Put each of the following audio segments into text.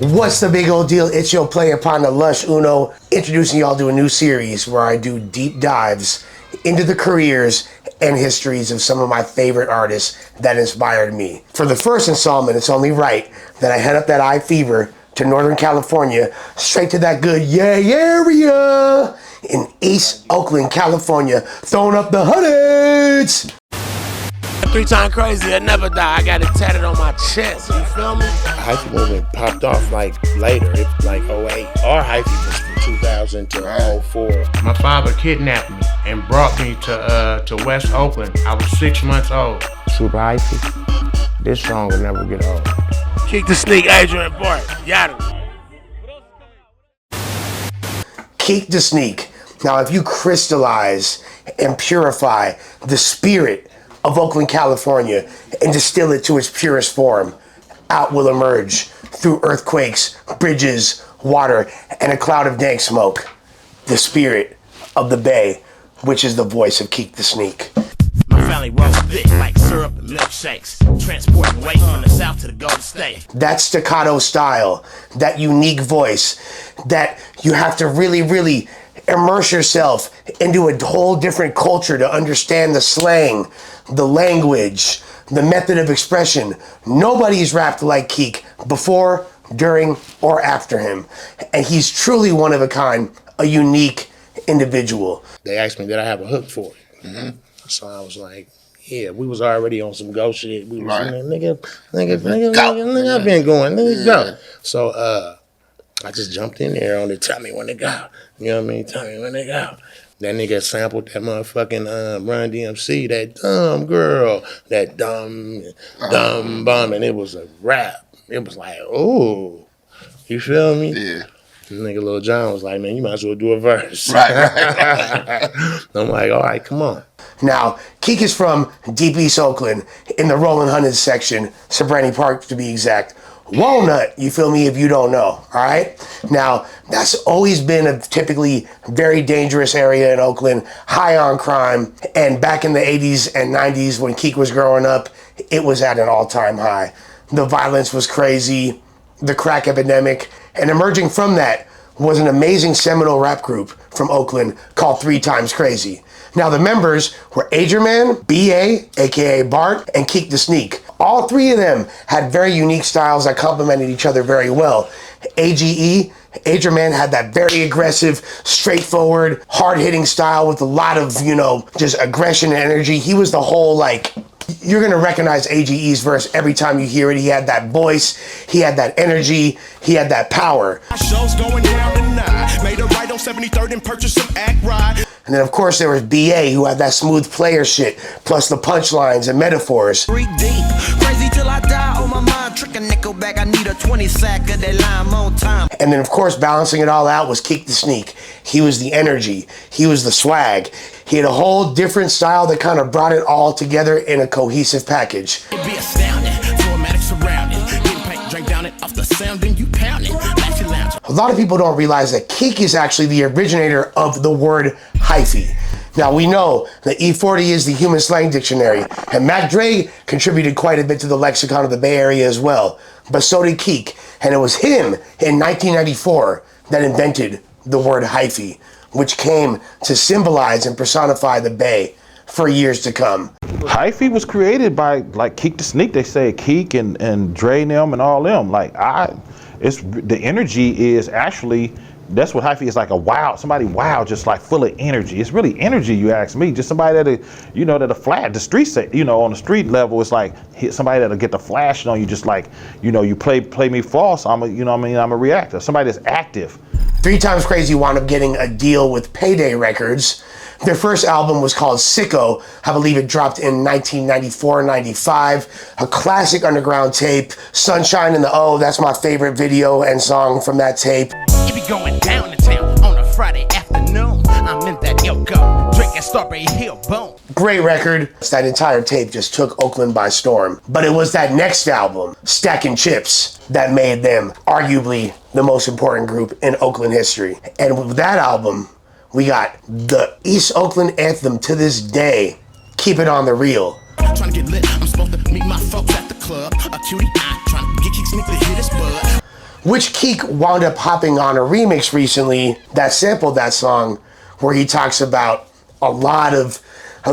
What's the big old deal? It's your player partner Lush Uno, introducing y'all to a new series where I do deep dives into the careers and histories of some of my favorite artists that inspired me. For the first installment, it's only right that I head up that I-fever to Northern California, straight to that good area in East Oakland, California, throwing up the hundreds. 3 times crazy, I never die. I got it tatted on my chest. You feel me? Hyphy movement popped off like later. It's like 08. Our Hyphy was from 2000 to 04. My father kidnapped me and brought me to West Oakland. I was 6 months old. Super Hyphy. This song will never get old. Keak Da Sneak, Adrian Bart. Yada. Keak Da Sneak. Now, if you crystallize and purify the spirit of Oakland, California, and distill it to its purest form, out will emerge through earthquakes, bridges, water, and a cloud of dank smoke, the spirit of the Bay, which is the voice of Keak Da Sneak. My family rolls thick like syrup and milkshakes, transporting weight from the south to the Golden State. That staccato style, that unique voice, that you have to really immerse yourself into a whole different culture to understand the slang, the language, the method of expression. Nobody's rapped like Keak before, during, or after him. And he's truly one of a kind, a unique individual. They asked me, did I have a hook for it? Mm-hmm. So I was like, yeah, we was already on some go shit. We was nigga, I've been going, nigga, go. So I just jumped in there on it, tell me when to go. You know what I mean? Tell me when to go. That nigga sampled that motherfucking Run DMC, that dumb girl, that dumb bum, and it was a rap. It was like, ooh, you feel me? Yeah. Nigga Lil Jon was like, man, you might as well do a verse. Right. I'm like, all right, come on. Now, Keak is from Deep East Oakland, in the Rolling Hundreds section, Sobrani Park to be exact. Walnut, you feel me, if you don't know, all right? Now, that's always been a typically very dangerous area in Oakland, high on crime, and back in the 80s and 90s when Keak was growing up, it was at an all-time high. The violence was crazy, the crack epidemic, and emerging from that was an amazing seminal rap group from Oakland called 3 Times Crazy. Now, the members were Adrian, B.A., a.k.a. Bart, and Keak Da Sneak. All 3 of them had very unique styles that complemented each other very well. Adrian had that very aggressive, straightforward, hard-hitting style with a lot of, just aggression and energy. He was the whole, you're gonna recognize AGE's verse every time you hear it. He had that voice, he had that energy, he had that power. Show's going down tonight. Made a right on 73rd and purchased some act ride. And then of course there was B.A. who had that smooth player shit, plus the punchlines and metaphors. 3 deep, crazy till I die on my mind. Trick a nickel back, I need a 20 sack of that lime on time. And then of course balancing it all out was Keak Da Sneak. He was the energy, he was the swag. He had a whole different style that kind of brought it all together in a cohesive package. It'd be astounding, formatic surrounding. Getting paint, drink down it off the sound, then you pound it. A lot of people don't realize that Keak is actually the originator of the word hyphy. Now we know that E40 is the human slang dictionary, and Mac Dre contributed quite a bit to the lexicon of the Bay Area as well, but so did Keak, and it was him in 1994 that invented the word hyphy, which came to symbolize and personify the Bay for years to come. Hyphy was created by Keak Da Sneak. They say Keak and Dre and them and all them. The energy is actually, that's what Hyphy is, like a wild, somebody wild, just like full of energy. It's really energy, you ask me. Just somebody that'll flash the streets, on the street level, it's like somebody that'll get the flashing on you, just like, you play me false, I'm a reactor. Somebody that's active. 3 Times Crazy wound up getting a deal with Payday Records. Their first album was called Sicko. I believe it dropped in 1994-95. A classic underground tape. Sunshine in the O, that's my favorite video and song from that tape. It be going down in town on a Friday afternoon. I'm in that Ilko, drinking Strawberry Hill, boom. Great record. That entire tape just took Oakland by storm. But it was that next album, Stacking Chips, that made them arguably the most important group in Oakland history. And with that album, we got the East Oakland anthem to this day, Keep It On The Real. Trying to get lit, I'm supposed to meet my folks at the club. A cutie eye, trying to get Keak Sneak to hit his bud. which KEAK wound up hopping on a remix recently that sampled that song, where he talks about a lot of,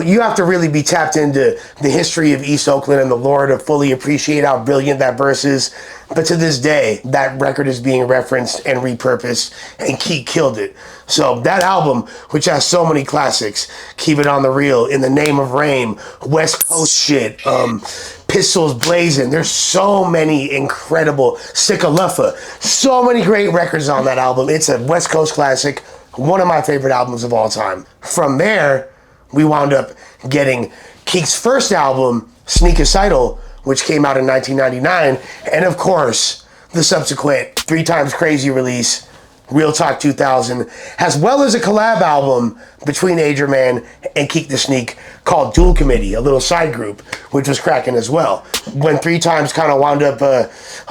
you have to really be tapped into the history of East Oakland and the lore to fully appreciate how brilliant that verse is. But to this day, that record is being referenced and repurposed, and KEAK killed it. So that album, which has so many classics, Keep It On The Real, In the Name of Rain, West Coast shit, Pistols Blazing, there's so many incredible, Sickaluffa, so many great records on that album. It's a West Coast classic, one of my favorite albums of all time. From there, we wound up getting KEAK's first album, Sneakicidal, which came out in 1999, and of course, the subsequent 3 Times Crazy release, Real Talk 2000, as well as a collab album between Ager Man and KEAK Da SNEAK called Dual Committee, a little side group, which was cracking as well. When 3 Times kind of wound up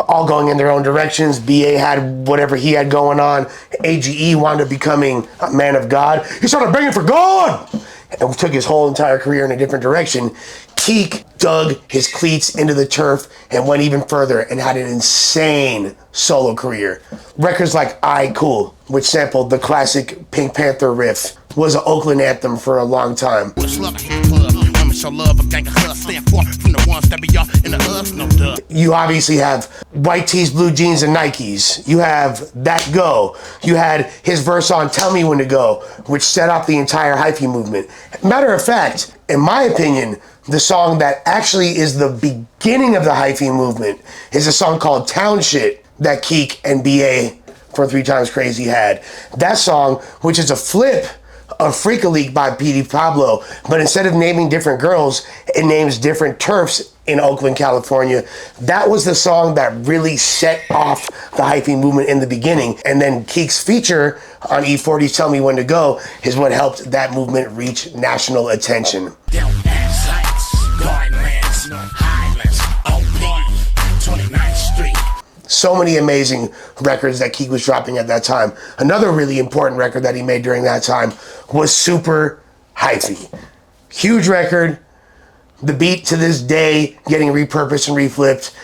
all going in their own directions, BA had whatever he had going on, AGE wound up becoming a man of God. He started banging for God! And took his whole entire career in a different direction. KEAK dug his cleats into the turf and went even further and had an insane solo career. Records like I Cool, which sampled the classic Pink Panther riff, was an Oakland anthem for a long time. You obviously have white tees, blue jeans, and Nikes. You have That Go. You had his verse on Tell Me When to Go, which set off the entire Hyphy movement. Matter of fact, in my opinion, the song that actually is the beginning of the Hyphy movement is a song called Town Shit that KEAK and BA for 3 Times Crazy had. That song, which is a flip of Freak a Leak by P.D. Pablo, but instead of naming different girls, it names different turfs in Oakland, California. That was the song that really set off the Hyphy movement in the beginning, and then KEAK's feature on E40's Tell Me When to Go is what helped that movement reach national attention. So many amazing records that KEAK was dropping at that time. Another really important record that he made during that time was Super Hyphy. Huge record. The beat to this day getting repurposed and reflipped,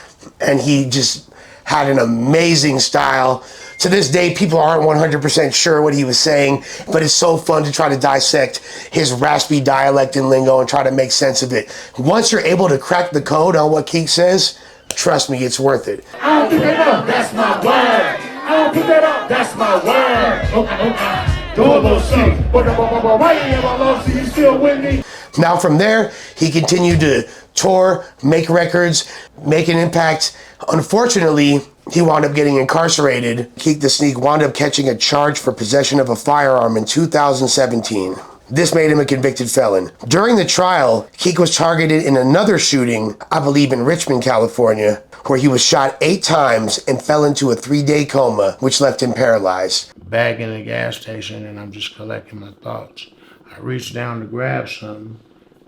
and he just had an amazing style. To this day, people aren't 100% sure what he was saying, but it's so fun to try to dissect his raspy dialect and lingo and try to make sense of it. Once you're able to crack the code on what KEAK says, trust me, it's worth it. I don't pick that up, that's my word. I don't pick that up, that's my word. Okay. Do a little shit. Why you in my love, so you still with me? Now from there, he continued to tour, make records, make an impact. Unfortunately, he wound up getting incarcerated. KEAK Da SNEAK wound up catching a charge for possession of a firearm in 2017. This made him a convicted felon. During the trial, KEAK was targeted in another shooting, I believe in Richmond, California, where he was shot 8 times and fell into a 3-day coma, which left him paralyzed. Back in the gas station, and I'm just collecting my thoughts. I reach down to grab something,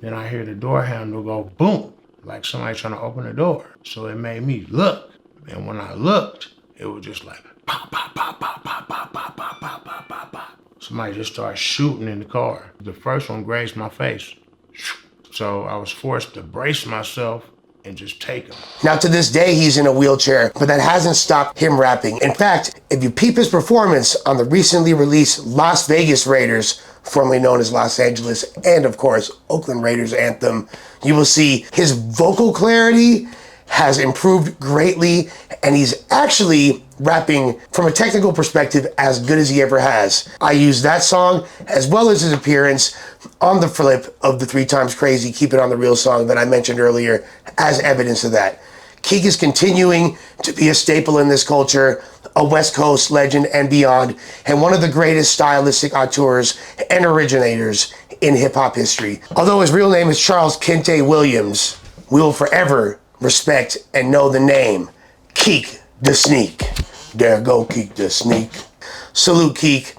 then I hear the door handle go boom, like somebody trying to open the door. So it made me look, and when I looked, it was just like pop, pop, pop, pop, pop, pop, pop, pop, pop, pop, pop, pop. Somebody just started shooting in the car. The first one grazed my face. So I was forced to brace myself and just take him. Now to this day, he's in a wheelchair, but that hasn't stopped him rapping. In fact, if you peep his performance on the recently released Las Vegas Raiders, formerly known as Los Angeles, and of course, Oakland Raiders anthem, you will see his vocal clarity has improved greatly, and he's actually rapping from a technical perspective as good as he ever has. I use that song as well as his appearance on the flip of the 3 Times Crazy Keep It On The Real song that I mentioned earlier as evidence of that. KEAK is continuing to be a staple in this culture, a West Coast legend and beyond, and one of the greatest stylistic auteurs and originators in hip-hop history. Although his real name is Charles Kente Williams, we will forever respect and know the name KEAK Da SNEAK. There go KEAK Da SNEAK. Salute KEAK.